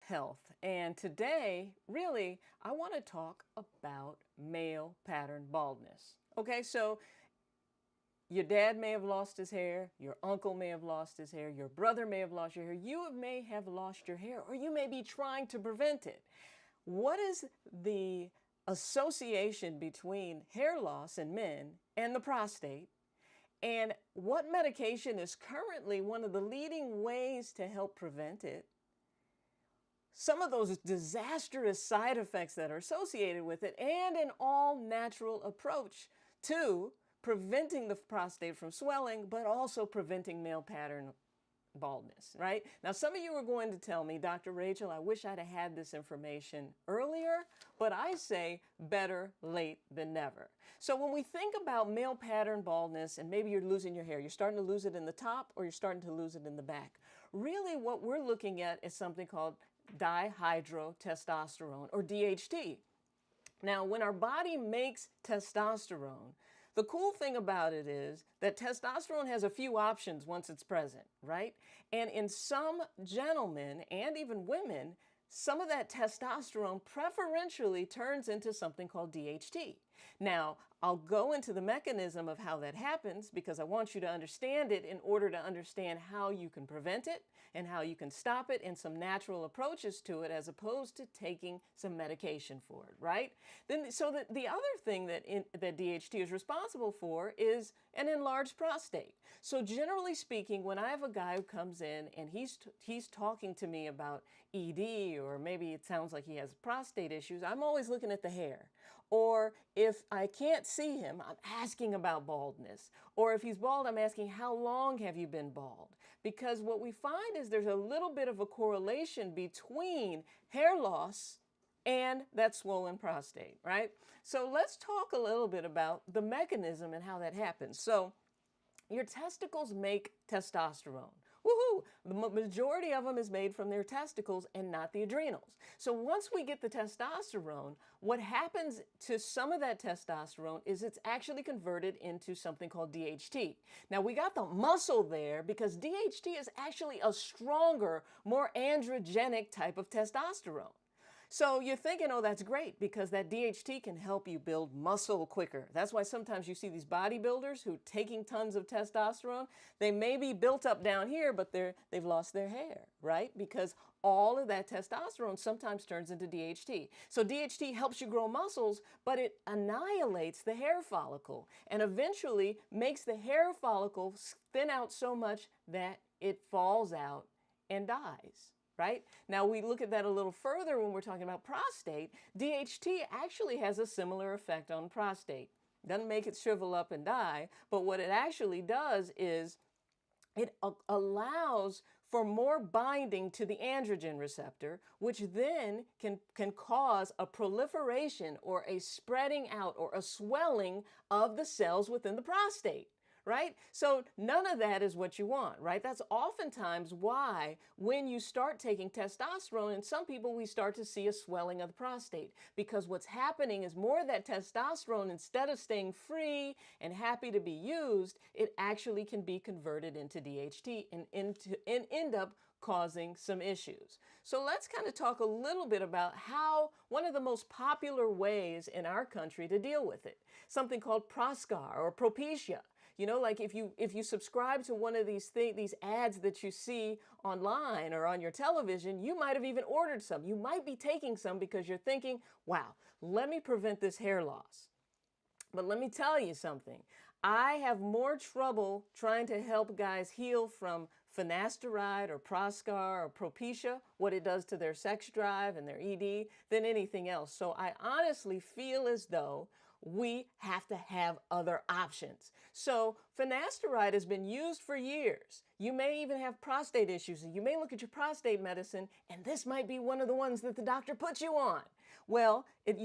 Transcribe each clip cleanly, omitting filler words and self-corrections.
health. And today, really, I want to talk about male pattern baldness. Okay, so your dad may have lost his hair, your uncle may have lost his hair, your brother may have lost your hair, you may have lost your hair, or you may be trying to prevent it. What is the association between hair loss in men and the prostate? And what medication is currently one of the leading ways to help prevent it? Some of those disastrous side effects that are associated with it, and an all-natural approach to preventing the prostate from swelling, but also preventing male pattern baldness, right? Now, some of you are going to tell me, Dr. Rachel, I wish I'd have had this information earlier, but I say better late than never. So when we think about male pattern baldness, and maybe you're losing your hair, you're starting to lose it in the top or you're starting to lose it in the back. Really what we're looking at is something called dihydrotestosterone, or DHT. Now, when our body makes testosterone, the cool thing about it is that testosterone has a few options once it's present, right? And in some gentlemen and even women, some of that testosterone preferentially turns into something called DHT. Now, I'll go into the mechanism of how that happens because I want you to understand it in order to understand how you can prevent it and how you can stop it and some natural approaches to it as opposed to taking some medication for it, right? So the other thing that DHT is responsible for is an enlarged prostate. So generally speaking, when I have a guy who comes in and he's talking to me about ED, or maybe it sounds like he has prostate issues, I'm always looking at the hair. Or if I can't see him, I'm asking about baldness. Or if he's bald, I'm asking, how long have you been bald? Because what we find is there's a little bit of a correlation between hair loss and that swollen prostate, right? So let's talk a little bit about the mechanism and how that happens. So your testicles make testosterone. Woohoo! The majority of them is made from their testicles and not the adrenals. So once we get the testosterone, what happens to some of that testosterone is it's actually converted into something called DHT. Now we got the muscle there because DHT is actually a stronger, more androgenic type of testosterone. So you're thinking, oh, that's great because that DHT can help you build muscle quicker. That's why sometimes you see these bodybuilders who are taking tons of testosterone. They may be built up down here, but they've lost their hair, right? Because all of that testosterone sometimes turns into DHT. So DHT helps you grow muscles, but it annihilates the hair follicle and eventually makes the hair follicle thin out so much that it falls out and dies. Right? Now we look at that a little further when we're talking about prostate. DHT actually has a similar effect on prostate. Doesn't make it shrivel up and die, but what it actually does is it allows for more binding to the androgen receptor, which then can cause a proliferation or a spreading out or a swelling of the cells within the prostate. Right? So none of that is what you want, right? That's oftentimes why when you start taking testosterone, in some people we start to see a swelling of the prostate because what's happening is more of that testosterone, instead of staying free and happy to be used, it actually can be converted into DHT and end up causing some issues. So let's kind of talk a little bit about how one of the most popular ways in our country to deal with it, something called Proscar or Propecia. You know, like if you subscribe to one of these ads that you see online or on your television, you might have even ordered some. You might be taking some because you're thinking, wow, let me prevent this hair loss. But let me tell you something. I have more trouble trying to help guys heal from Finasteride or Proscar or Propecia, what it does to their sex drive and their ED, than anything else. So I honestly feel as though we have to have other options. So Finasteride has been used for years. You may even have prostate issues, and you may look at your prostate medicine, and this might be one of the ones that the doctor puts you on. Well, it's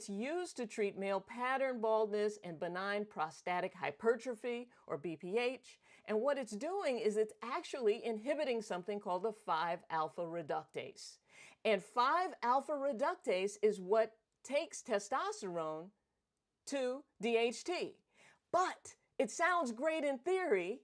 used to treat male pattern baldness and benign prostatic hypertrophy, or BPH. And what it's doing is it's actually inhibiting something called the 5-alpha reductase. And 5-alpha reductase is what takes testosterone to DHT. But it sounds great in theory,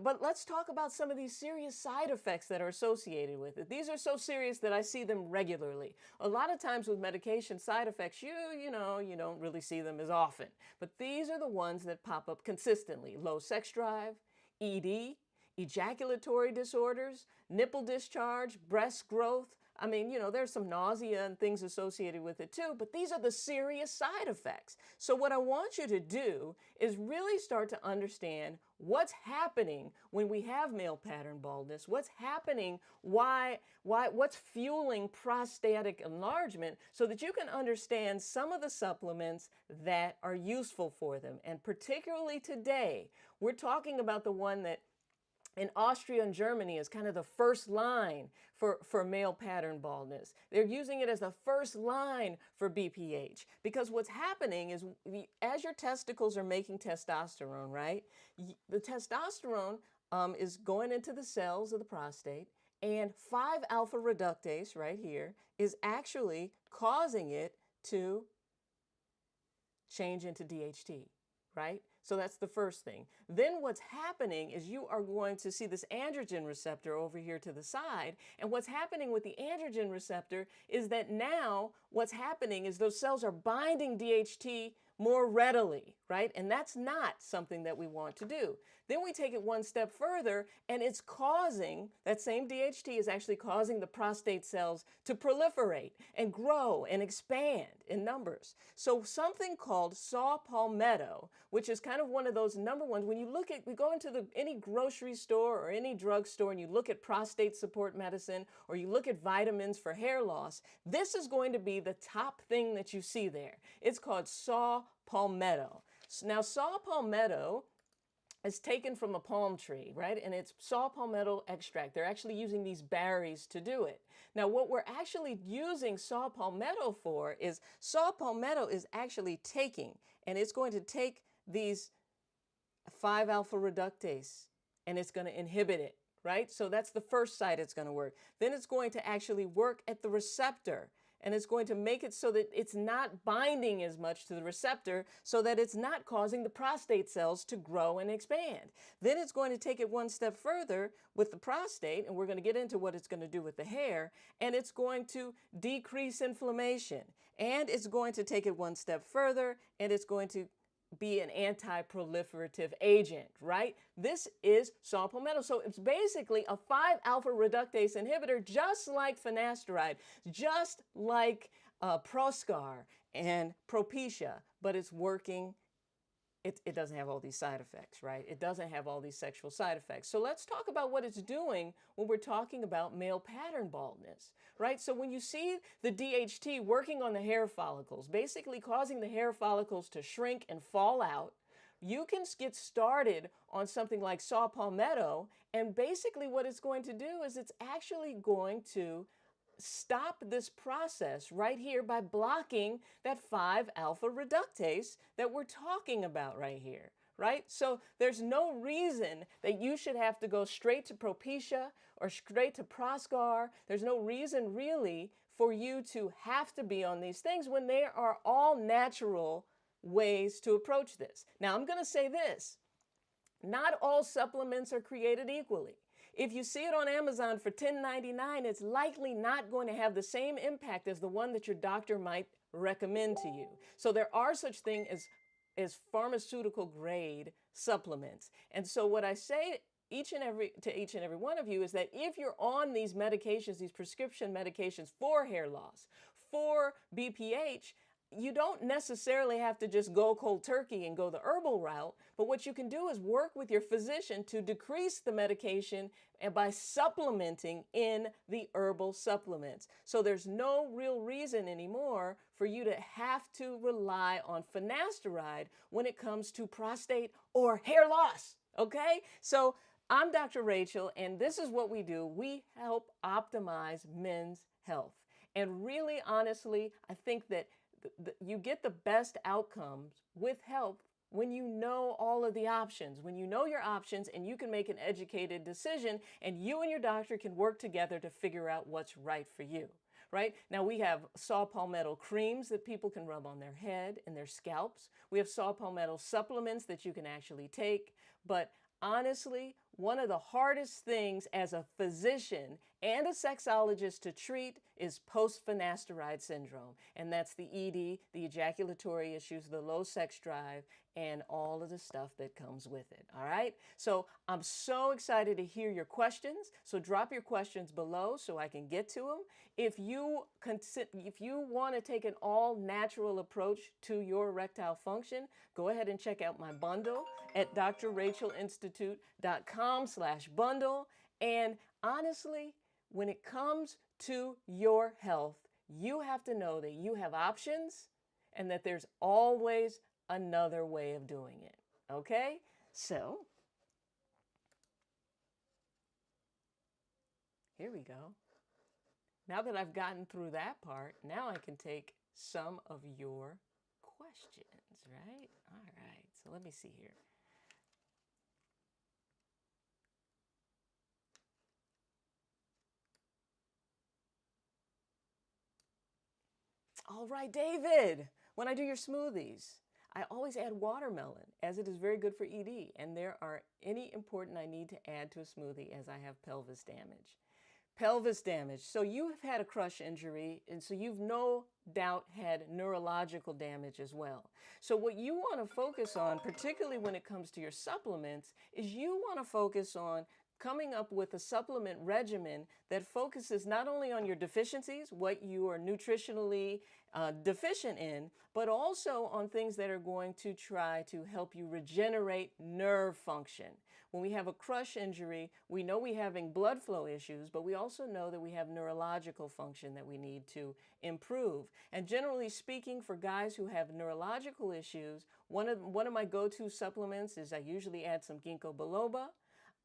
But let's talk about some of these serious side effects that are associated with it. These are so serious that I see them regularly. A lot of times with medication side effects, you don't really see them as often. But these are the ones that pop up consistently. Low sex drive, ED, ejaculatory disorders, nipple discharge, breast growth. I mean, there's some nausea and things associated with it too, but these are the serious side effects. So what I want you to do is really start to understand what's happening when we have male pattern baldness, what's happening, what's fueling prostatic enlargement, so that you can understand some of the supplements that are useful for them. And particularly today, we're talking about the one that in Austria and Germany is kind of the first line for male pattern baldness. They're using it as the first line for BPH, because what's happening is as your testicles are making testosterone, right? The testosterone is going into the cells of the prostate, and 5-alpha reductase right here is actually causing it to change into DHT, right? So that's the first thing. Then what's happening is you are going to see this androgen receptor over here to the side. And what's happening with the androgen receptor is that now what's happening is those cells are binding DHT more readily, right? And that's not something that we want to do. Then we take it one step further, and it's causing, that same DHT is actually causing the prostate cells to proliferate and grow and expand in numbers. So something called saw palmetto, which is kind of one of those number ones, when you look at, we go into any grocery store or any drugstore and you look at prostate support medicine, or you look at vitamins for hair loss, this is going to be the top thing that you see there. It's called saw palmetto. Now, saw palmetto is taken from a palm tree, right? And it's saw palmetto extract. They're actually using these berries to do it. Now, what we're actually using saw palmetto for is, saw palmetto is actually taking, and it's going to take these 5-alpha reductase, and it's going to inhibit it, right? So that's the first site it's going to work. Then it's going to actually work at the receptor, and it's going to make it so that it's not binding as much to the receptor, so that it's not causing the prostate cells to grow and expand. Then it's going to take it one step further with the prostate, and we're going to get into what it's going to do with the hair, and it's going to decrease inflammation. And it's going to take it one step further, and it's going to be an anti-proliferative agent, right? This is saw palmetto. So it's basically a 5-alpha reductase inhibitor, just like Finasteride, just like Proscar and Propecia, but it's working. It doesn't have all these side effects, right? It doesn't have all these sexual side effects. So let's talk about what it's doing when we're talking about male pattern baldness, right? So when you see the DHT working on the hair follicles, basically causing the hair follicles to shrink and fall out, you can get started on something like saw palmetto, and basically what it's going to do is it's actually going to stop this process right here by blocking that 5-alpha reductase that we're talking about right here, right? So there's no reason that you should have to go straight to Propecia or straight to Proscar. There's no reason really for you to have to be on these things when there are all natural ways to approach this. Now, I'm going to say this. Not all supplements are created equally. If you see it on Amazon for $10.99, it's likely not going to have the same impact as the one that your doctor might recommend to you. So there are such things as pharmaceutical grade supplements. And so what I say to each and every one of you is that if you're on these medications, these prescription medications for hair loss, for BPH, you don't necessarily have to just go cold turkey and go the herbal route, but what you can do is work with your physician to decrease the medication and by supplementing in the herbal supplements. So there's no real reason anymore for you to have to rely on Finasteride when it comes to prostate or hair loss, okay? So I'm DrRachael, and this is what we do. We help optimize men's health. And really, honestly, I think that you get the best outcomes with help when you know all of the options, when you know your options and you can make an educated decision, and you and your doctor can work together to figure out what's right for you, right? Now, we have saw palmetto creams that people can rub on their head and their scalps. We have saw palmetto supplements that you can actually take, but honestly, one of the hardest things as a physician and a sexologist to treat is post-finasteride syndrome. And that's the ED, the ejaculatory issues, the low sex drive, and all of the stuff that comes with it. All right? So I'm so excited to hear your questions. So drop your questions below so I can get to them. If you want to take an all-natural approach to your erectile function, go ahead and check out my bundle at DrRachaelInstitute.com/bundle. And honestly, when it comes to your health, you have to know that you have options and that there's always another way of doing it. Okay? So, here we go. Now that I've gotten through that part, now I can take some of your questions, right? All right, so let me see here. All right, David, when I do your smoothies, I always add watermelon, as it is very good for ED, and there are any important I need to add to a smoothie as I have pelvis damage. Pelvis damage. So you have had a crush injury, and so you've no doubt had neurological damage as well. So what you want to focus on, particularly when it comes to your supplements, is you want to focus on coming up with a supplement regimen that focuses not only on your deficiencies, what you are nutritionally deficient in, but also on things that are going to try to help you regenerate nerve function. When we have a crush injury, we know we're having blood flow issues, but we also know that we have neurological function that we need to improve. And generally speaking, for guys who have neurological issues, one of my go-to supplements is I usually add some ginkgo biloba.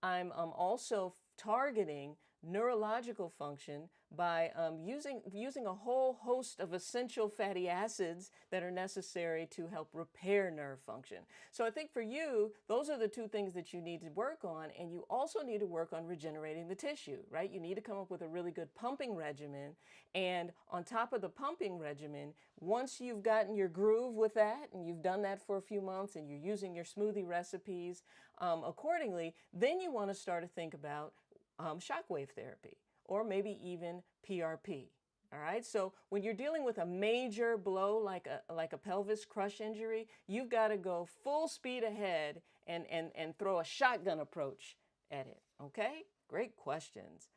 I'm also targeting neurological function by using a whole host of essential fatty acids that are necessary to help repair nerve function. So I think for you, those are the two things that you need to work on, and you also need to work on regenerating the tissue, right? You need to come up with a really good pumping regimen, and on top of the pumping regimen, once you've gotten your groove with that, and you've done that for a few months, and you're using your smoothie recipes accordingly, then you want to start to think about shockwave therapy, or maybe even PRP. All right, so when you're dealing with a major blow like a pelvis crush injury, you've got to go full speed ahead and throw a shotgun approach at it. Okay, great questions.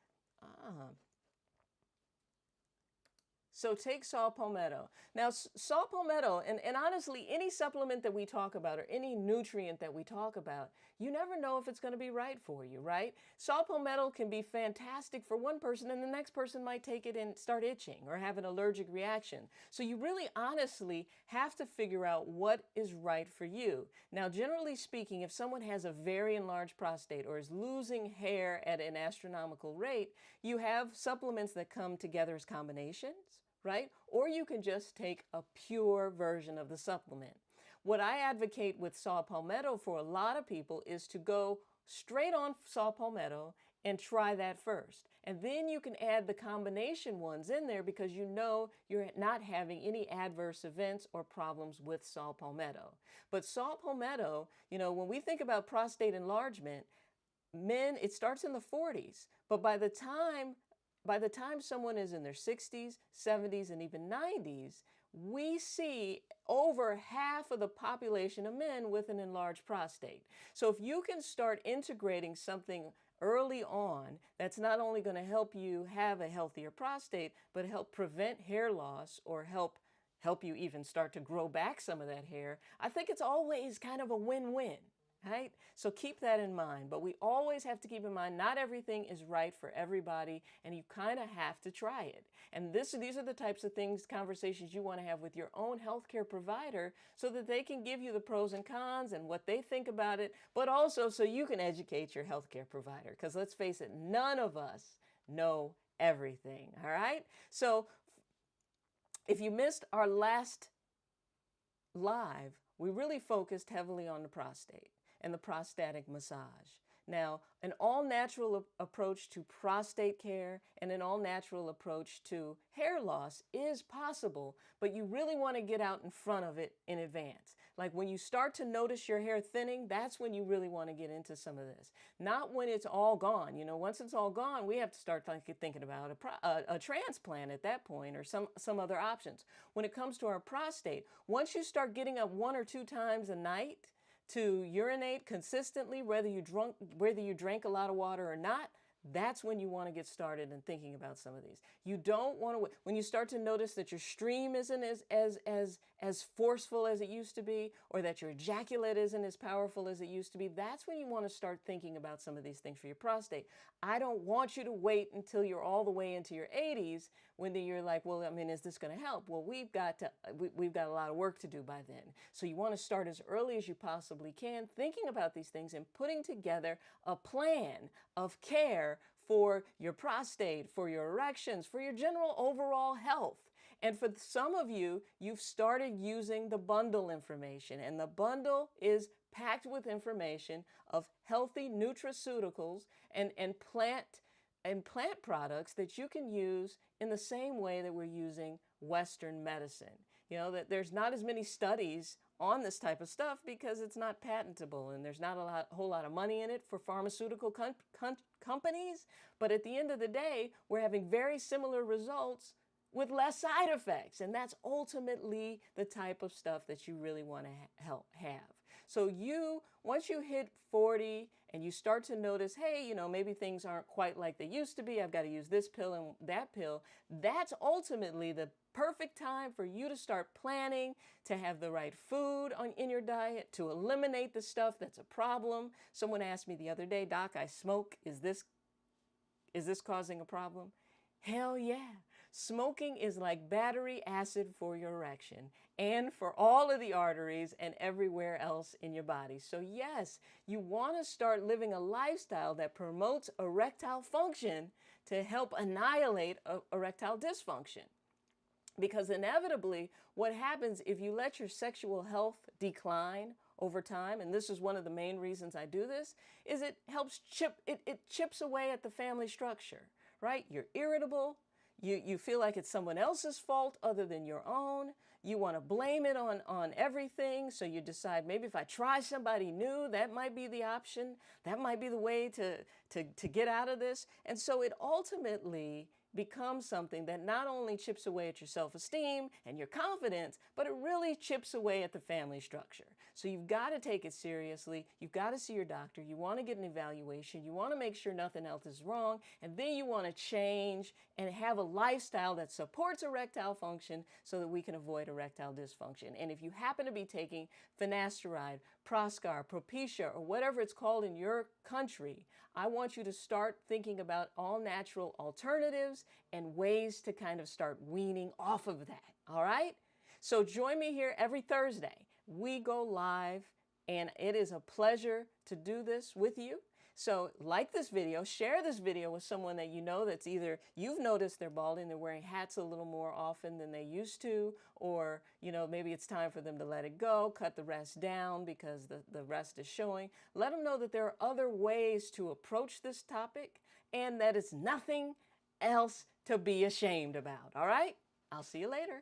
So take saw palmetto. Now, saw palmetto, and honestly, any supplement that we talk about or any nutrient that we talk about, you never know if it's going to be right for you, right? Saw palmetto can be fantastic for one person, and the next person might take it and start itching or have an allergic reaction. So you really honestly have to figure out what is right for you. Now, generally speaking, if someone has a very enlarged prostate or is losing hair at an astronomical rate, you have supplements that come together as combinations, right? Or you can just take a pure version of the supplement. What I advocate with saw palmetto for a lot of people is to go straight on saw palmetto and try that first. And then you can add the combination ones in there because you know you're not having any adverse events or problems with saw palmetto. But saw palmetto, you know, when we think about prostate enlargement, men, it starts in the 40s. But by the time someone is in their 60s, 70s, and even 90s, we see over half of the population of men with an enlarged prostate. So if you can start integrating something early on that's not only going to help you have a healthier prostate, but help prevent hair loss or help you even start to grow back some of that hair, I think it's always kind of a win-win. Right? So keep that in mind. But we always have to keep in mind not everything is right for everybody, and you kind of have to try it. And these are the types of conversations you want to have with your own healthcare provider so that they can give you the pros and cons and what they think about it, but also so you can educate your healthcare provider. Because let's face it, none of us know everything. All right? So if you missed our last live, we really focused heavily on the prostate and the prostatic massage. Now, an all-natural approach to prostate care and an all-natural approach to hair loss is possible, but you really want to get out in front of it in advance. Like when you start to notice your hair thinning, that's when you really want to get into some of this. Not when it's all gone. You know, once it's all gone, we have to start thinking about a transplant at that point, or some other options. When it comes to our prostate, once you start getting up 1 or 2 times a night to urinate consistently, whether you drank a lot of water or not, that's when you want to get started in thinking about some of these. You don't want to, when you start to notice that your stream isn't as forceful as it used to be, or that your ejaculate isn't as powerful as it used to be, that's when you want to start thinking about some of these things for your prostate. I don't want you to wait until you're all the way into your 80s when you're like, well, I mean, is this going to help? Well, we've got a lot of work to do by then. So you want to start as early as you possibly can, thinking about these things and putting together a plan of care for your prostate, for your erections, for your general overall health. And for some of you, you've started using the bundle information, and the bundle is packed with information of healthy nutraceuticals and plant products that you can use in the same way that we're using Western medicine. You know, that there's not as many studies on this type of stuff because it's not patentable, and there's not a whole lot of money in it for pharmaceutical companies. But at the end of the day, we're having very similar results with less side effects. And that's ultimately the type of stuff that you really want to have. So once you hit 40 and you start to notice, hey, you know, maybe things aren't quite like they used to be, I've got to use this pill and that pill, that's ultimately the perfect time for you to start planning to have the right food in your diet, to eliminate the stuff that's a problem. Someone asked me the other day, Doc, I smoke, is this causing a problem? Hell yeah. Smoking is like battery acid for your erection and for all of the arteries and everywhere else in your body. So yes, you want to start living a lifestyle that promotes erectile function to help annihilate erectile dysfunction. Because inevitably, what happens if you let your sexual health decline over time, and this is one of the main reasons I do this, is it helps it chips away at the family structure, right? You're irritable. You feel like it's someone else's fault other than your own. You want to blame it on everything. So you decide, maybe if I try somebody new, that might be the option. That might be the way to get out of this. And so it ultimately becomes something that not only chips away at your self-esteem and your confidence, but it really chips away at the family structure. So you've got to take it seriously. You've got to see your doctor. You want to get an evaluation. You want to make sure nothing else is wrong. And then you want to change and have a lifestyle that supports erectile function so that we can avoid erectile dysfunction. And if you happen to be taking Finasteride, Proscar, Propecia, or whatever it's called in your country, I want you to start thinking about all natural alternatives and ways to kind of start weaning off of that, all right? So join me here every Thursday. We go live, and it is a pleasure to do this with you. So like this video, share this video with someone that you know that's either you've noticed they're balding, they're wearing hats a little more often than they used to, or you know, maybe it's time for them to let it go, cut the rest down because the rest is showing. Let them know that there are other ways to approach this topic and that it's nothing else to be ashamed about, all right? I'll see you later.